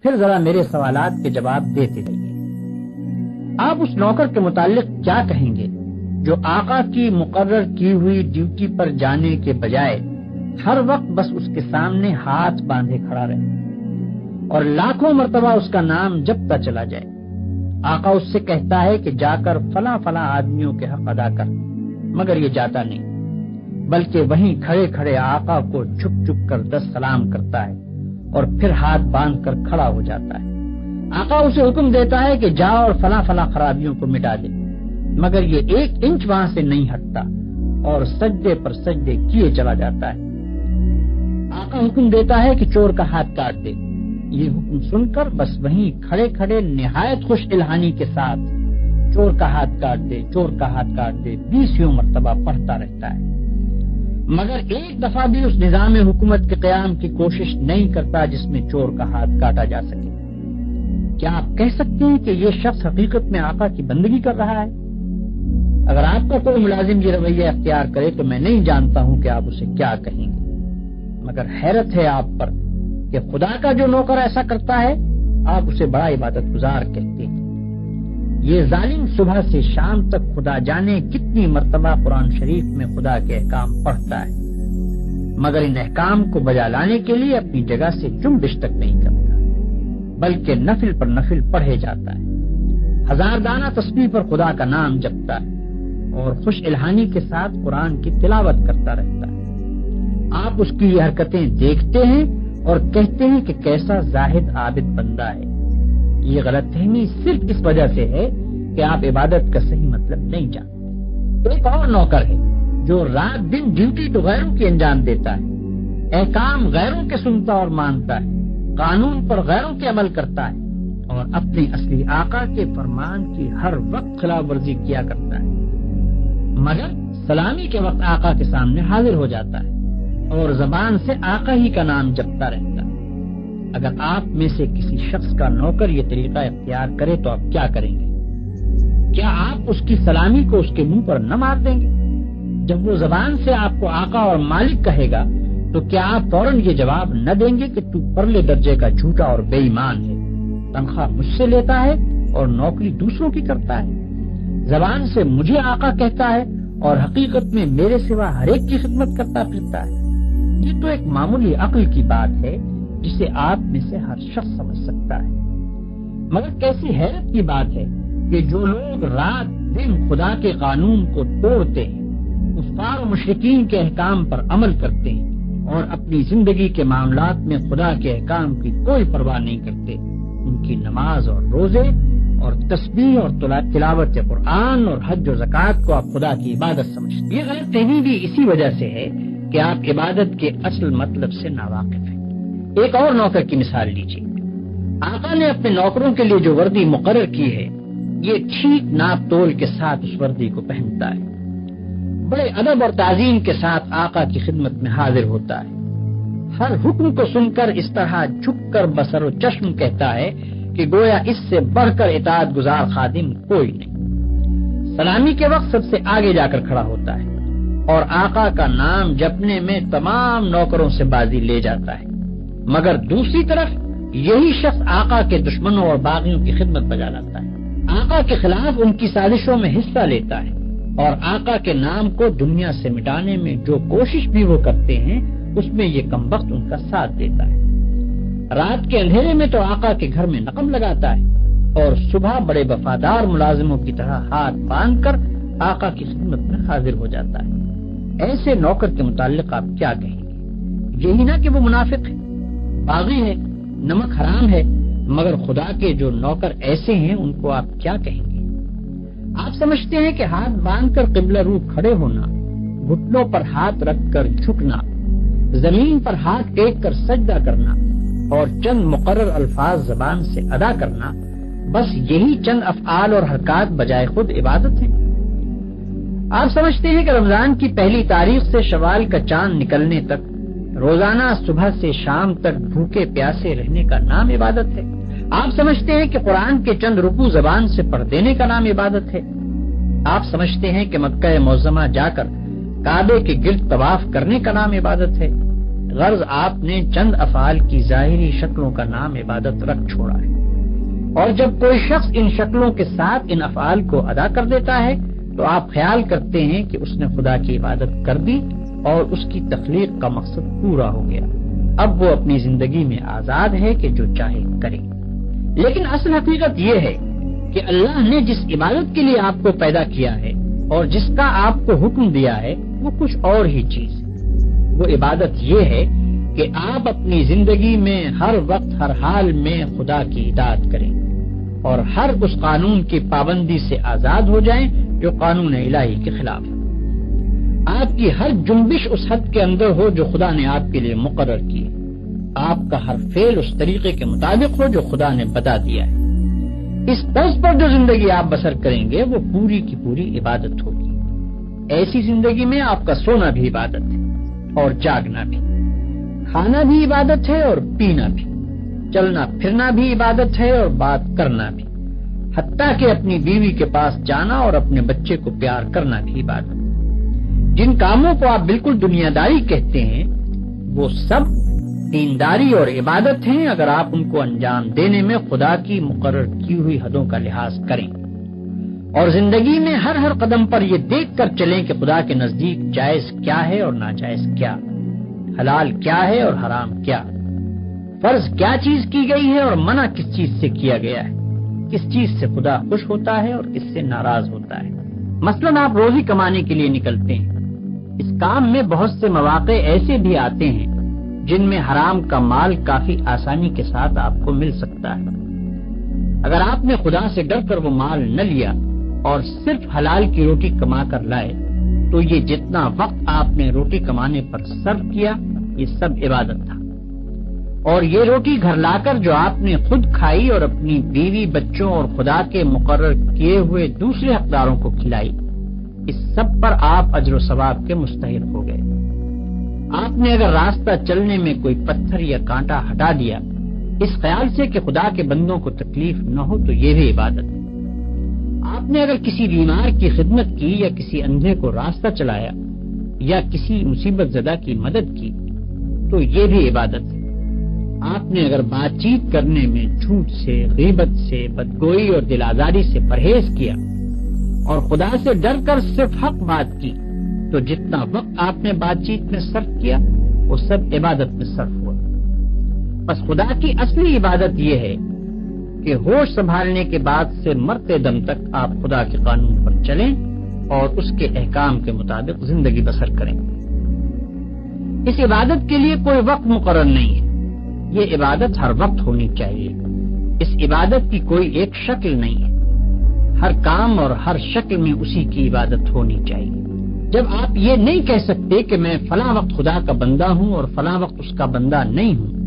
پھر ذرا میرے سوالات کے جواب دیتے رہیے۔ آپ اس نوکر کے متعلق کیا کہیں گے جو آقا کی مقرر کی ہوئی ڈیوٹی پر جانے کے بجائے ہر وقت بس اس کے سامنے ہاتھ باندھے کھڑا رہے اور لاکھوں مرتبہ اس کا نام جپتا چلا جائے؟ آقا اس سے کہتا ہے کہ جا کر فلاں فلاں آدمیوں کے حق ادا کر، مگر یہ جاتا نہیں، بلکہ وہیں کھڑے کھڑے آقا کو جھک جھک کر 10 سلام کرتا ہے اور پھر ہاتھ باندھ کر کھڑا ہو جاتا ہے۔ آقا اسے حکم دیتا ہے کہ جا اور فلاں فلاں خرابیوں کو مٹا دے، مگر یہ 1 انچ وہاں سے نہیں ہٹتا اور سجدے پر سجدے کیے چلا جاتا ہے۔ آقا حکم دیتا ہے کہ چور کا ہاتھ کاٹ دے، یہ حکم سن کر بس وہیں کھڑے کھڑے نہایت خوش الہانی کے ساتھ چور کا ہاتھ کاٹ دے، چور کا ہاتھ کاٹ دے 20 مرتبہ پڑھتا رہتا ہے، مگر ایک دفعہ بھی اس نظام حکومت کے قیام کی کوشش نہیں کرتا جس میں چور کا ہاتھ کاٹا جا سکے۔ کیا آپ کہہ سکتے ہیں کہ یہ شخص حقیقت میں آقا کی بندگی کر رہا ہے؟ اگر آپ کا کوئی ملازم یہ رویہ اختیار کرے تو میں نہیں جانتا ہوں کہ آپ اسے کیا کہیں گے، مگر حیرت ہے آپ پر کہ خدا کا جو نوکر ایسا کرتا ہے آپ اسے بڑا عبادت گزار کہتے ہیں۔ یہ ظالم صبح سے شام تک خدا جانے کتنی مرتبہ قرآن شریف میں خدا کے احکام پڑھتا ہے، مگر ان احکام کو بجا لانے کے لیے اپنی جگہ سے جنبش تک نہیں کرتا، بلکہ نفل پر نفل پڑھے جاتا ہے، 1000 دانہ تسبیح پر خدا کا نام جپتا ہے اور خوش الہانی کے ساتھ قرآن کی تلاوت کرتا رہتا ہے۔ آپ اس کی یہ حرکتیں دیکھتے ہیں اور کہتے ہیں کہ کیسا زاہد عابد بندہ ہے۔ یہ غلط فہمی صرف اس وجہ سے ہے کہ آپ عبادت کا صحیح مطلب نہیں جانتے۔ ایک اور نوکر ہے جو رات دن ڈیوٹی تو غیروں کی انجام دیتا ہے، احکام غیروں کے سنتا اور مانتا ہے، قانون پر غیروں کے عمل کرتا ہے اور اپنے اصلی آقا کے فرمان کی ہر وقت خلاف ورزی کیا کرتا ہے، مگر سلامی کے وقت آقا کے سامنے حاضر ہو جاتا ہے اور زبان سے آقا ہی کا نام جپتا رہتا ہے۔ اگر آپ میں سے کسی شخص کا نوکر یہ طریقہ اختیار کرے تو آپ کیا کریں گے؟ کیا آپ اس کی سلامی کو اس کے منہ پر نہ مار دیں گے؟ جب وہ زبان سے آپ کو آقا اور مالک کہے گا تو کیا آپ فوراً یہ جواب نہ دیں گے کہ تو پرلے درجے کا جھوٹا اور بے ایمان ہے، تنخواہ مجھ سے لیتا ہے اور نوکری دوسروں کی کرتا ہے، زبان سے مجھے آقا کہتا ہے اور حقیقت میں میرے سوا ہر ایک کی خدمت کرتا پھرتا ہے؟ یہ تو ایک معمولی عقل کی بات ہے جسے آپ میں سے ہر شخص سمجھ سکتا ہے، مگر کیسی حیرت کی بات ہے کہ جو لوگ رات دن خدا کے قانون کو توڑتے ہیں، کفار و مشرکین کے احکام پر عمل کرتے ہیں اور اپنی زندگی کے معاملات میں خدا کے احکام کی کوئی پرواہ نہیں کرتے، ان کی نماز اور روزے اور تسبیح اور تلاوت قرآن اور حج و زکوٰۃ کو آپ خدا کی عبادت سمجھتے ہیں۔ یہ غلط فہمی بھی اسی وجہ سے ہے کہ آپ عبادت کے اصل مطلب سے ناواقف ہیں۔ ایک اور نوکر کی مثال لیجیے۔ آقا نے اپنے نوکروں کے لیے جو وردی مقرر کی ہے، یہ ٹھیک ناپ تول کے ساتھ اس وردی کو پہنتا ہے، بڑے ادب اور تعظیم کے ساتھ آقا کی خدمت میں حاضر ہوتا ہے، ہر حکم کو سن کر اس طرح جھک کر بصر و چشم کہتا ہے کہ گویا اس سے بڑھ کر اطاعت گزار خادم کوئی نہیں۔ سلامی کے وقت سب سے آگے جا کر کھڑا ہوتا ہے اور آقا کا نام جپنے میں تمام نوکروں سے بازی لے جاتا ہے، مگر دوسری طرف یہی شخص آقا کے دشمنوں اور باغیوں کی خدمت بجا لاتا ہے، آقا کے خلاف ان کی سازشوں میں حصہ لیتا ہے اور آقا کے نام کو دنیا سے مٹانے میں جو کوشش بھی وہ کرتے ہیں اس میں یہ کمبخت ان کا ساتھ دیتا ہے۔ رات کے اندھیرے میں تو آقا کے گھر میں نقم لگاتا ہے اور صبح بڑے وفادار ملازموں کی طرح ہاتھ باندھ کر آقا کی خدمت میں حاضر ہو جاتا ہے۔ ایسے نوکر کے متعلق آپ کیا کہیں گے؟ یہی نہ کہ وہ منافق ہے، باغی ہے، نمک حرام ہے، مگر خدا کے جو نوکر ایسے ہیں ان کو آپ کیا کہیں گے؟ آپ سمجھتے ہیں کہ ہاتھ باندھ کر قبلہ رو کھڑے ہونا، گھٹنوں پر ہاتھ رکھ کر جھکنا، زمین پر ہاتھ ٹیک کر سجدہ کرنا اور چند مقرر الفاظ زبان سے ادا کرنا، بس یہی چند افعال اور حرکات بجائے خود عبادت ہیں؟ آپ سمجھتے ہیں کہ رمضان کی پہلی تاریخ سے شوال کا چاند نکلنے تک روزانہ صبح سے شام تک بھوکے پیاسے رہنے کا نام عبادت ہے؟ آپ سمجھتے ہیں کہ قرآن کے چند رکوع زبان سے پڑھ دینے کا نام عبادت ہے؟ آپ سمجھتے ہیں کہ مکہ معظمہ جا کر کعبے کے گرد طواف کرنے کا نام عبادت ہے؟ غرض آپ نے چند افعال کی ظاہری شکلوں کا نام عبادت رکھ چھوڑا ہے، اور جب کوئی شخص ان شکلوں کے ساتھ ان افعال کو ادا کر دیتا ہے تو آپ خیال کرتے ہیں کہ اس نے خدا کی عبادت کر دی اور اس کی تخلیق کا مقصد پورا ہو گیا، اب وہ اپنی زندگی میں آزاد ہے کہ جو چاہے کرے۔ لیکن اصل حقیقت یہ ہے کہ اللہ نے جس عبادت کے لیے آپ کو پیدا کیا ہے اور جس کا آپ کو حکم دیا ہے وہ کچھ اور ہی چیز ہے۔ وہ عبادت یہ ہے کہ آپ اپنی زندگی میں ہر وقت ہر حال میں خدا کی اطاعت کریں اور ہر اس قانون کی پابندی سے آزاد ہو جائیں جو قانون الہی کے خلاف ہے۔ آپ کی ہر جنبش اس حد کے اندر ہو جو خدا نے آپ کے لیے مقرر کی ہے، آپ کا ہر فعل اس طریقے کے مطابق ہو جو خدا نے بتا دیا ہے۔ اس طرز پر جو زندگی آپ بسر کریں گے وہ پوری کی پوری عبادت ہوگی۔ ایسی زندگی میں آپ کا سونا بھی عبادت ہے اور جاگنا بھی، کھانا بھی عبادت ہے اور پینا بھی، چلنا پھرنا بھی عبادت ہے اور بات کرنا بھی، حتیٰ کہ اپنی بیوی کے پاس جانا اور اپنے بچے کو پیار کرنا بھی عبادت ہے۔ جن کاموں کو آپ بالکل دنیا داری کہتے ہیں وہ سب دینداری اور عبادت ہیں اگر آپ ان کو انجام دینے میں خدا کی مقرر کی ہوئی حدوں کا لحاظ کریں اور زندگی میں ہر ہر قدم پر یہ دیکھ کر چلیں کہ خدا کے نزدیک جائز کیا ہے اور ناجائز کیا، حلال کیا ہے اور حرام کیا، فرض کیا چیز کی گئی ہے اور منع کس چیز سے کیا گیا ہے، کس چیز سے خدا خوش ہوتا ہے اور کس سے ناراض ہوتا ہے۔ مثلاً آپ روزی کمانے کے لیے نکلتے ہیں، اس کام میں بہت سے مواقع ایسے بھی آتے ہیں جن میں حرام کا مال کافی آسانی کے ساتھ آپ کو مل سکتا ہے۔ اگر آپ نے خدا سے ڈر کر وہ مال نہ لیا اور صرف حلال کی روٹی کما کر لائے تو یہ جتنا وقت آپ نے روٹی کمانے پر صرف کیا یہ سب عبادت تھا، اور یہ روٹی گھر لا کر جو آپ نے خود کھائی اور اپنی بیوی بچوں اور خدا کے مقرر کیے ہوئے دوسرے حقداروں کو کھلائی، اس سب پر آپ اجر و ثواب کے مستحق ہو گئے۔ آپ نے اگر راستہ چلنے میں کوئی پتھر یا کانٹا ہٹا دیا اس خیال سے کہ خدا کے بندوں کو تکلیف نہ ہو تو یہ بھی عبادت ہے۔ آپ نے اگر کسی بیمار کی خدمت کی یا کسی اندھے کو راستہ چلایا یا کسی مصیبت زدہ کی مدد کی تو یہ بھی عبادت ہے۔ آپ نے اگر بات چیت کرنے میں جھوٹ سے، غیبت سے، بدگوئی اور دل آزاری سے پرہیز کیا اور خدا سے ڈر کر صرف حق بات کی تو جتنا وقت آپ نے بات چیت میں صرف کیا وہ سب عبادت میں صرف ہوا۔ بس خدا کی اصلی عبادت یہ ہے کہ ہوش سنبھالنے کے بعد سے مرتے دم تک آپ خدا کے قانون پر چلیں اور اس کے احکام کے مطابق زندگی بسر کریں۔ اس عبادت کے لیے کوئی وقت مقرر نہیں ہے، یہ عبادت ہر وقت ہونی چاہیے۔ اس عبادت کی کوئی ایک شکل نہیں ہے، ہر کام اور ہر شکل میں اسی کی عبادت ہونی چاہیے۔ جب آپ یہ نہیں کہہ سکتے کہ میں فلاں وقت خدا کا بندہ ہوں اور فلاں وقت اس کا بندہ نہیں ہوں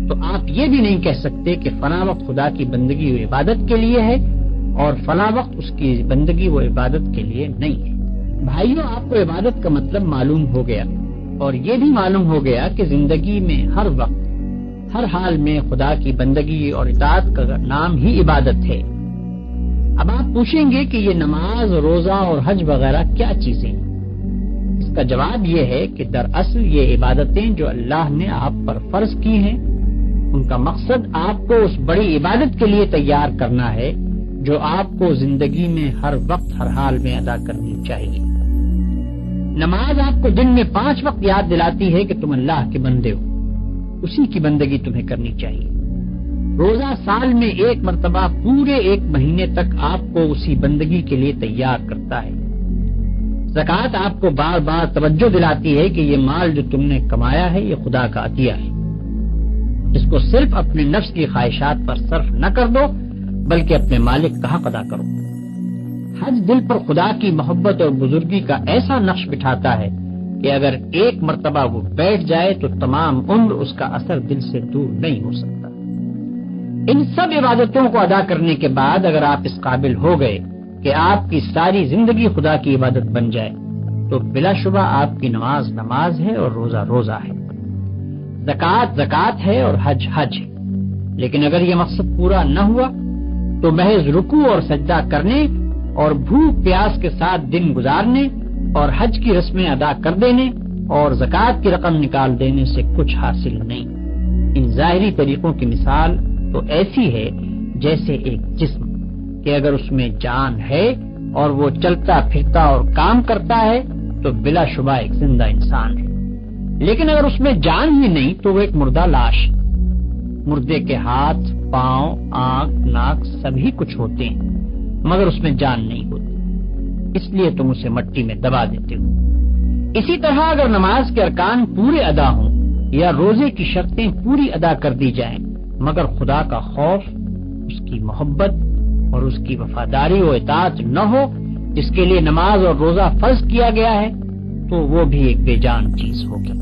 تو آپ یہ بھی نہیں کہہ سکتے کہ فلاں وقت خدا کی بندگی و عبادت کے لیے ہے اور فلاں وقت اس کی بندگی و عبادت کے لیے نہیں ہے۔ بھائیوں، آپ کو عبادت کا مطلب معلوم ہو گیا اور یہ بھی معلوم ہو گیا کہ زندگی میں ہر وقت ہر حال میں خدا کی بندگی اور اطاعت کا نام ہی عبادت ہے۔ اب آپ پوچھیں گے کہ یہ نماز، روزہ اور حج وغیرہ کیا چیزیں ہیں؟ اس کا جواب یہ ہے کہ دراصل یہ عبادتیں جو اللہ نے آپ پر فرض کی ہیں ان کا مقصد آپ کو اس بڑی عبادت کے لیے تیار کرنا ہے جو آپ کو زندگی میں ہر وقت ہر حال میں ادا کرنی چاہیے۔ نماز آپ کو دن میں 5 وقت یاد دلاتی ہے کہ تم اللہ کے بندے ہو، اسی کی بندگی تمہیں کرنی چاہیے۔ روزہ سال میں 1 مرتبہ پورے 1 مہینے تک آپ کو اسی بندگی کے لیے تیار کرتا ہے۔ زکوٰۃ آپ کو بار بار توجہ دلاتی ہے کہ یہ مال جو تم نے کمایا ہے یہ خدا کا عطیہ ہے، اس کو صرف اپنے نفس کی خواہشات پر صرف نہ کر دو بلکہ اپنے مالک کا حق ادا کرو۔ حج دل پر خدا کی محبت اور بزرگی کا ایسا نقش بٹھاتا ہے کہ اگر 1 مرتبہ وہ بیٹھ جائے تو تمام عمر اس کا اثر دل سے دور نہیں ہو سکتا۔ ان سب عبادتوں کو ادا کرنے کے بعد اگر آپ اس قابل ہو گئے کہ آپ کی ساری زندگی خدا کی عبادت بن جائے تو بلا شبہ آپ کی نماز نماز ہے اور روزہ روزہ ہے، زکوٰۃ زکوٰۃ ہے اور حج حج ہے۔ لیکن اگر یہ مقصد پورا نہ ہوا تو محض رکوع اور سجدہ کرنے اور بھوک پیاس کے ساتھ دن گزارنے اور حج کی رسمیں ادا کر دینے اور زکوٰۃ کی رقم نکال دینے سے کچھ حاصل نہیں۔ ان ظاہری طریقوں کی مثال تو ایسی ہے جیسے ایک جسم کہ اگر اس میں جان ہے اور وہ چلتا پھرتا اور کام کرتا ہے تو بلا شبہ ایک زندہ انسان ہے، لیکن اگر اس میں جان ہی نہیں تو وہ ایک مردہ لاش۔ مردے کے ہاتھ، پاؤں، آنکھ، ناک سبھی کچھ ہوتے ہیں مگر اس میں جان نہیں ہوتی، اس لیے تم اسے مٹی میں دبا دیتے ہو۔ اسی طرح اگر نماز کے ارکان پورے ادا ہوں یا روزے کی شرطیں پوری ادا کر دی جائیں مگر خدا کا خوف، اس کی محبت اور اس کی وفاداری و اطاعت نہ ہو جس کے لیے نماز اور روزہ فرض کیا گیا ہے، تو وہ بھی ایک بے جان چیز ہوگی۔